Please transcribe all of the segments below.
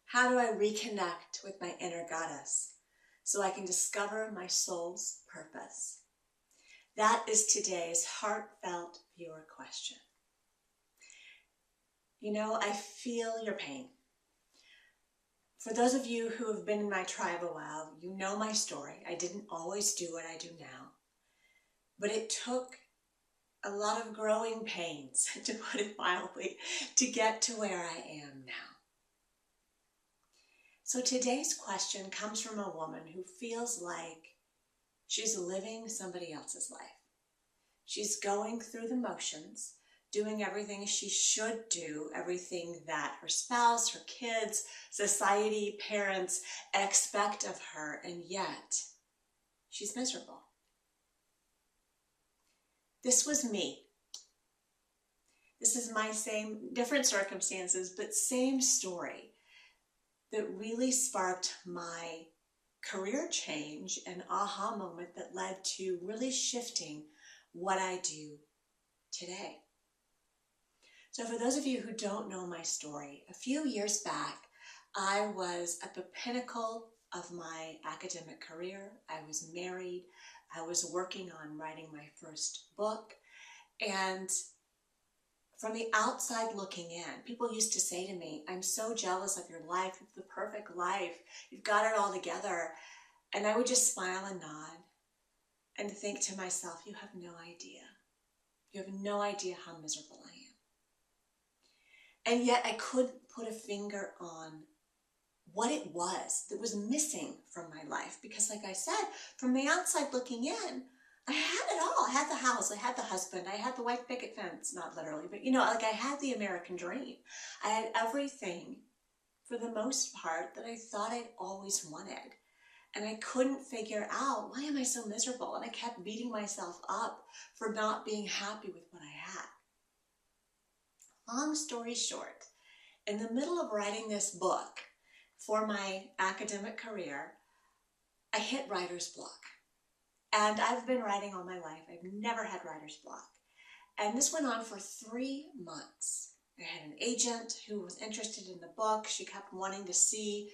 How do I reconnect with my inner goddess so I can discover my soul's purpose? That is today's heartfelt viewer question. You know, I feel your pain. For those of you who have been in my tribe a while, you know my story. I didn't always do what I do now, but it took a lot of growing pains, to put it mildly, to get to where I am now. So today's question comes from a woman who feels like she's living somebody else's life. She's going through the motions, doing everything she should do, everything that her spouse, her kids, society, parents expect of her, and yet she's miserable. This was me. This is my same, different circumstances, but same story that really sparked my career change and aha moment that led to really shifting what I do today. So for those of you who don't know my story, a few years back, I was at the pinnacle of my academic career. I was married. I was working on writing my first book. And from the outside looking in, people used to say to me, I'm so jealous of your life. It's the perfect life. You've got it all together. And I would just smile and nod and think to myself, you have no idea. You have no idea how miserable I am. And yet I couldn't put a finger on what it was that was missing from my life. Because like I said, from the outside looking in, I had it all. I had the house, I had the husband, I had the white picket fence, not literally, but you know, like I had the American dream. I had everything, for the most part, that I thought I'd always wanted. And I couldn't figure out, why am I so miserable? And I kept beating myself up for not being happy with what I had. Long story short, in the middle of writing this book for my academic career, I hit writer's block. And I've been writing all my life. I've never had writer's block. And this went on for 3 months. I had an agent who was interested in the book. She kept wanting to see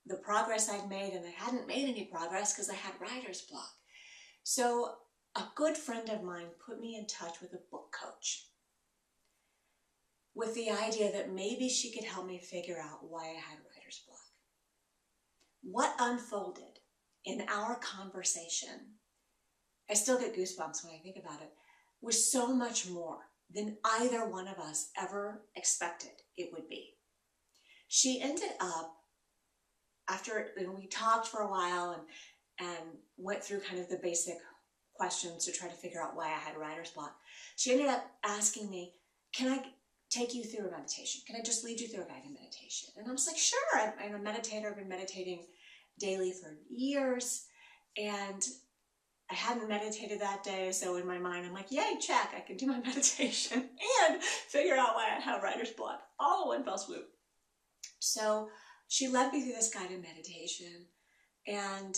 the progress I'd made, and I hadn't made any progress because I had writer's block. So a good friend of mine put me in touch with a book coach with the idea that maybe she could help me figure out why I had writer's block. What unfolded in our conversation, I still get goosebumps when I think about it, was so much more than either one of us ever expected it would be. She ended up, after we talked for a while and went through kind of the basic questions to try to figure out why I had writer's block, she ended up asking me, can I take you through a meditation? Can I just lead you through a guided meditation? And I was like, sure. I'm a meditator. I've been meditating daily for years, and I hadn't meditated that day, so in my mind I'm like, yay, check, I can do my meditation and figure out why I have writer's block all in one fell swoop. So she led me through this guided meditation, and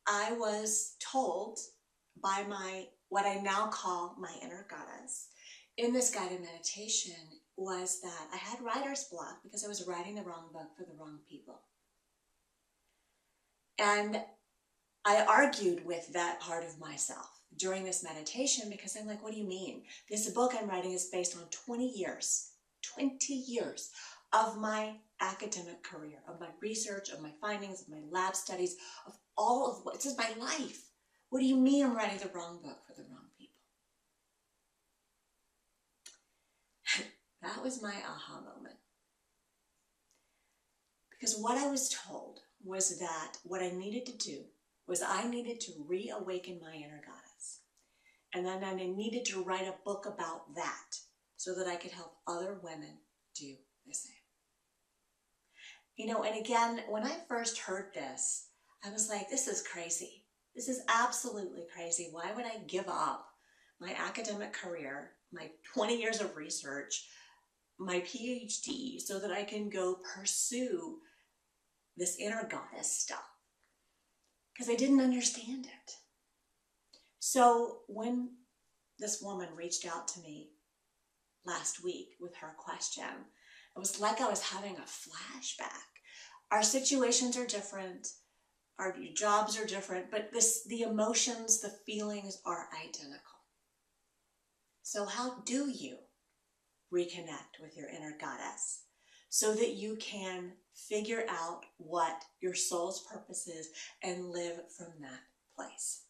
I was told by what I now call my inner goddess in this guided meditation was that I had writer's block because I was writing the wrong book for the wrong people. And I argued with that part of myself during this meditation because I'm like, what do you mean? This book I'm writing is based on 20 years of my academic career, of my research, of my findings, of my lab studies, of all of what, this is my life. What do you mean I'm writing the wrong book for the wrong people? That was my aha moment. Because what I was told was that what I needed to do was I needed to reawaken my inner goddess. And then I needed to write a book about that so that I could help other women do the same. You know, and again, when I first heard this, I was like, this is crazy. This is absolutely crazy. Why would I give up my academic career, my 20 years of research, my PhD, so that I can go pursue this inner goddess stuff? Because I didn't understand it. So when this woman reached out to me last week with her question, It was like I was having a flashback. Our situations are different, our jobs are different, but the emotions, the feelings are identical. So how do you reconnect with your inner goddess so that you can figure out what your soul's purpose is and live from that place?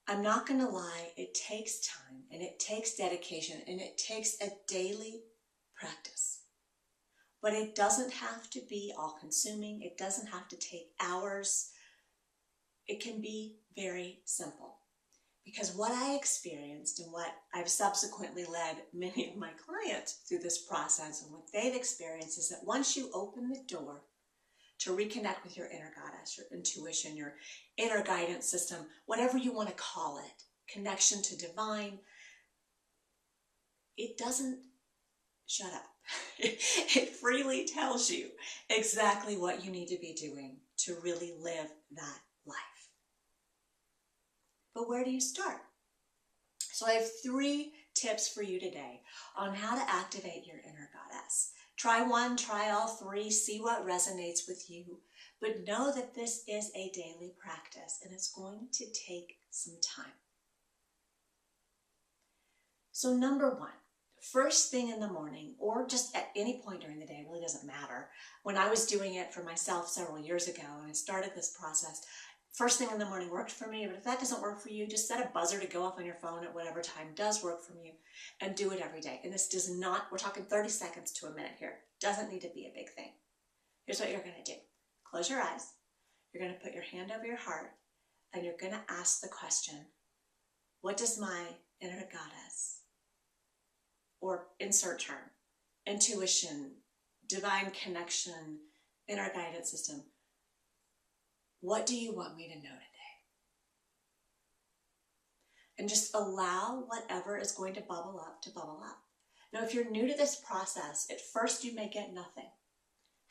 I'm not going to lie, it takes time and it takes dedication and it takes a daily practice. But it doesn't have to be all-consuming. It doesn't have to take hours. It can be very simple. Because what I experienced and what I've subsequently led many of my clients through this process and what they've experienced is that once you open the door to reconnect with your inner goddess, your intuition, your inner guidance system, whatever you want to call it, connection to divine, it doesn't shut up. It freely tells you exactly what you need to be doing to really live that life. But where do you start? So I have 3 tips for you today on how to activate your inner goddess. Try one, try all 3, see what resonates with you, but know that this is a daily practice and it's going to take some time. So number 1, first thing in the morning, or just at any point during the day, it really doesn't matter. When I was doing it for myself several years ago and I started this process, first thing in the morning worked for me, but if that doesn't work for you, just set a buzzer to go off on your phone at whatever time does work for you and do it every day. And this does not, we're talking 30 seconds to a minute here. Doesn't need to be a big thing. Here's what you're going to do. Close your eyes. You're going to put your hand over your heart and you're going to ask the question, what does my inner goddess, or insert term, intuition, divine connection, inner guidance system, what do you want me to know today? And just allow whatever is going to bubble up to bubble up. Now, if you're new to this process, at first you may get nothing.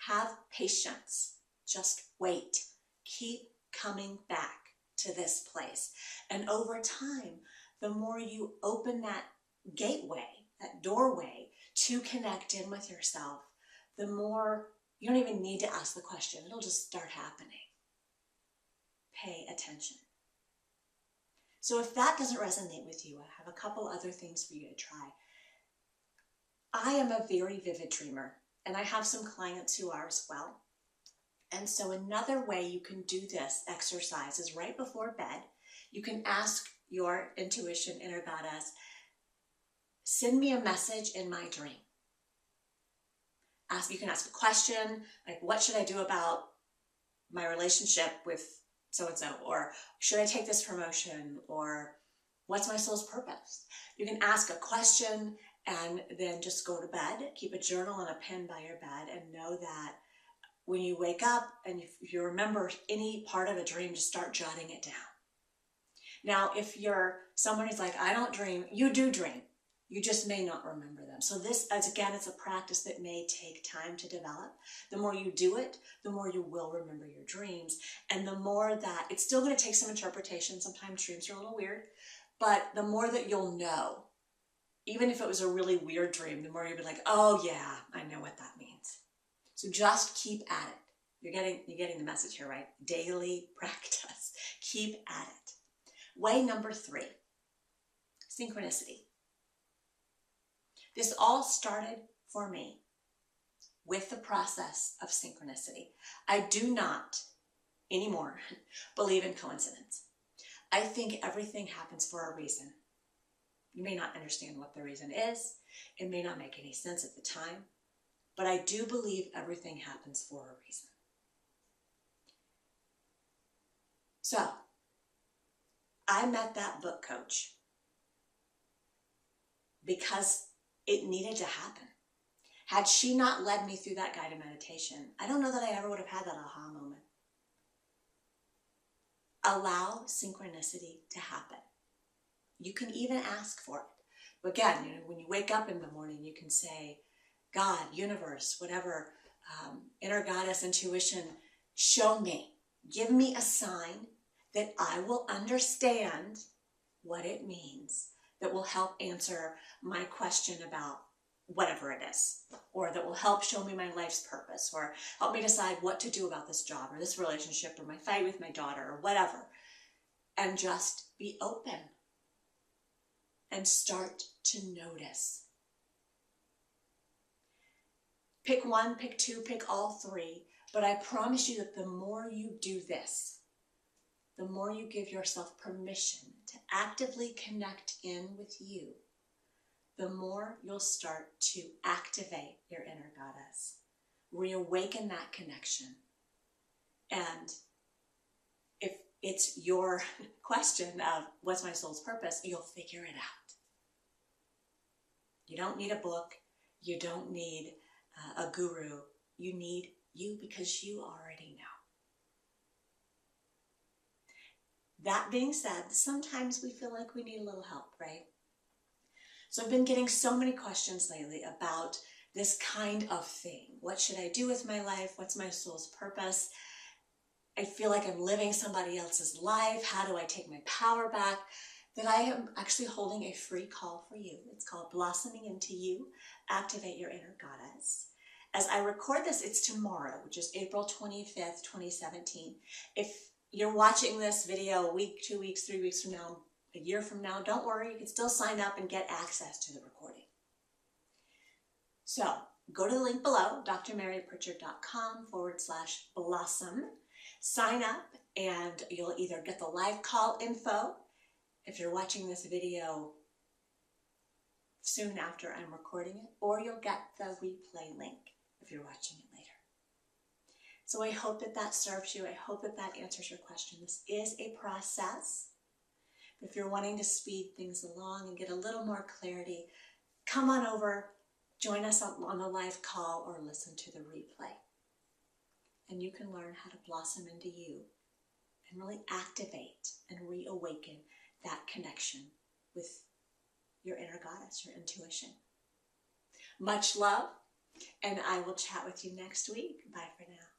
Have patience. Just wait. Keep coming back to this place. And over time, the more you open that gateway, that doorway to connect in with yourself, the more you don't even need to ask the question. It'll just start happening. Pay attention. So if that doesn't resonate with you, I have a couple other things for you to try. I am a very vivid dreamer, and I have some clients who are as well. And so another way you can do this exercise is right before bed. You can ask your intuition, inner goddess, send me a message in my dream. You can ask a question, like, what should I do about my relationship with so-and-so, or should I take this promotion, or what's my soul's purpose? You can ask a question and then just go to bed, keep a journal and a pen by your bed, and know that when you wake up and if you remember any part of a dream, just start jotting it down. Now, if you're someone who's like, I don't dream, you do dream. You just may not remember them. So this, as again, it's a practice that may take time to develop. The more you do it, the more you will remember your dreams. And the more that, it's still going to take some interpretation. Sometimes dreams are a little weird. But the more that you'll know, even if it was a really weird dream, the more you'll be like, oh yeah, I know what that means. So just keep at it. You're getting the message here, right? Daily practice. Keep at it. Way number 3, synchronicity. This all started for me with the process of synchronicity. I do not anymore believe in coincidence. I think everything happens for a reason. You may not understand what the reason is. It may not make any sense at the time, but I do believe everything happens for a reason. So, I met that book coach because it needed to happen. Had she not led me through that guided meditation, I don't know that I ever would have had that aha moment. Allow synchronicity to happen. You can even ask for it. But again, when you wake up in the morning, you can say, God, universe, whatever, inner goddess, intuition, show me. Give me a sign that I will understand what it means, that will help answer my question about whatever it is, or that will help show me my life's purpose, or help me decide what to do about this job or this relationship or my fight with my daughter or whatever. And just be open and start to notice. Pick one, pick two, pick all three, but I promise you that the more you do this, the more you give yourself permission to actively connect in with you, the more you'll start to activate your inner goddess, reawaken that connection. And if it's your question of what's my soul's purpose, you'll figure it out. You don't need a book. You don't need a guru. You need you because you already know. That being said, sometimes we feel like we need a little help, right? So I've been getting so many questions lately about this kind of thing. What should I do with my life? What's my soul's purpose? I feel like I'm living somebody else's life. How do I take my power back? That I am actually holding a free call for you. It's called Blossoming Into You, Activate Your Inner Goddess. As I record this, it's tomorrow, which is April 25th, 2017. If you're watching this video a week, 2 weeks, 3 weeks from now, a year from now, don't worry, you can still sign up and get access to the recording. So go to the link below, drmarypritchard.com/blossom. Sign up and you'll either get the live call info if you're watching this video soon after I'm recording it, or you'll get the replay link if you're watching it later. So I hope that that serves you. I hope that that answers your question. This is a process. If you're wanting to speed things along and get a little more clarity, come on over, join us on the live call, or listen to the replay. And you can learn how to blossom into you and really activate and reawaken that connection with your inner goddess, your intuition. Much love, and I will chat with you next week. Bye for now.